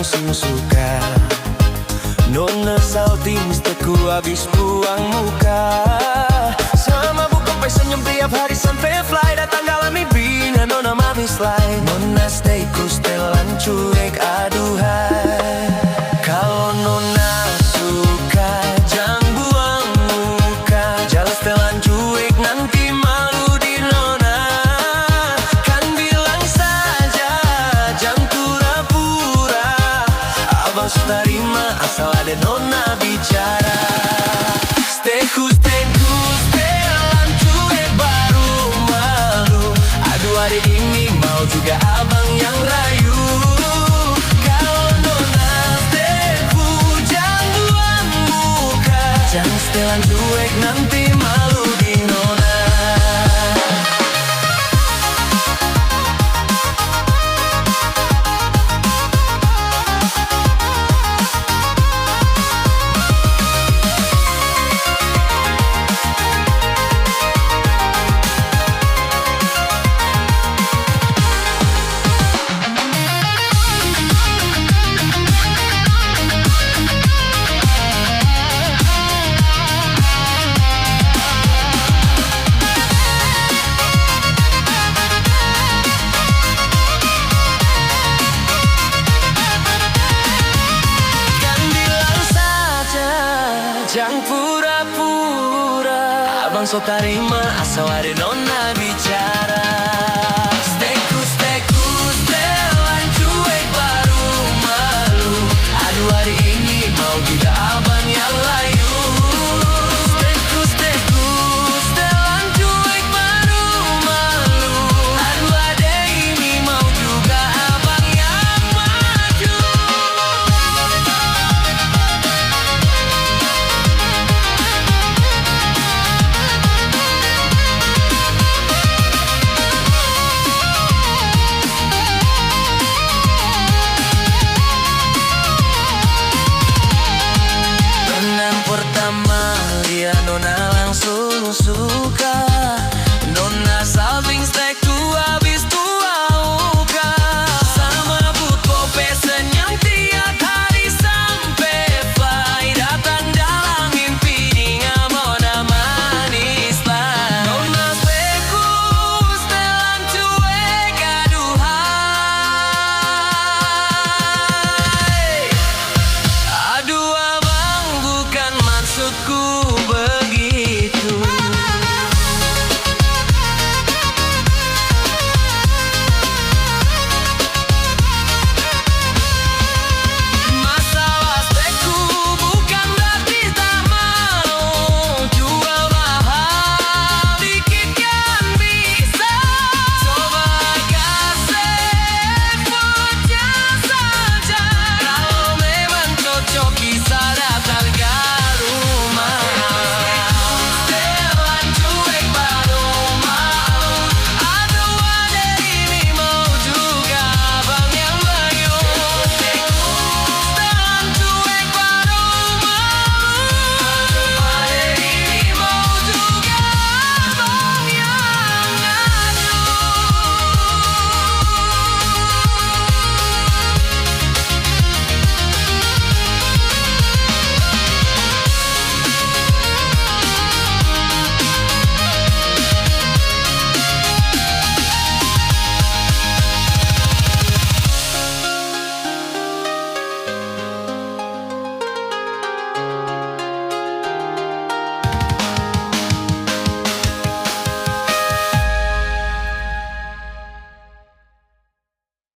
suka. Nona salting misterku habis buang muka. Sama buku sampai senyum tiap hari sampai fly. Datang dalam mimpinya Nona mami slide. Nona stay cool setelan cuek aduhai. Kalau Nona suka jangan buang muka. Jalan setelan cuek nanti malu di Nona. Kan bilang saja jangan pura-pura. Abang sudah terima asal ada Nona bicara. Stay cool setelan cuek baru malu. Aduh adik ini mau juga abang yang rayu. Kalau Nona stay cool jangan buang muka. Jangan setelan cuek nanti malu di Nona. Jangan pura-pura. Abang so terima asal ada Nona bicara.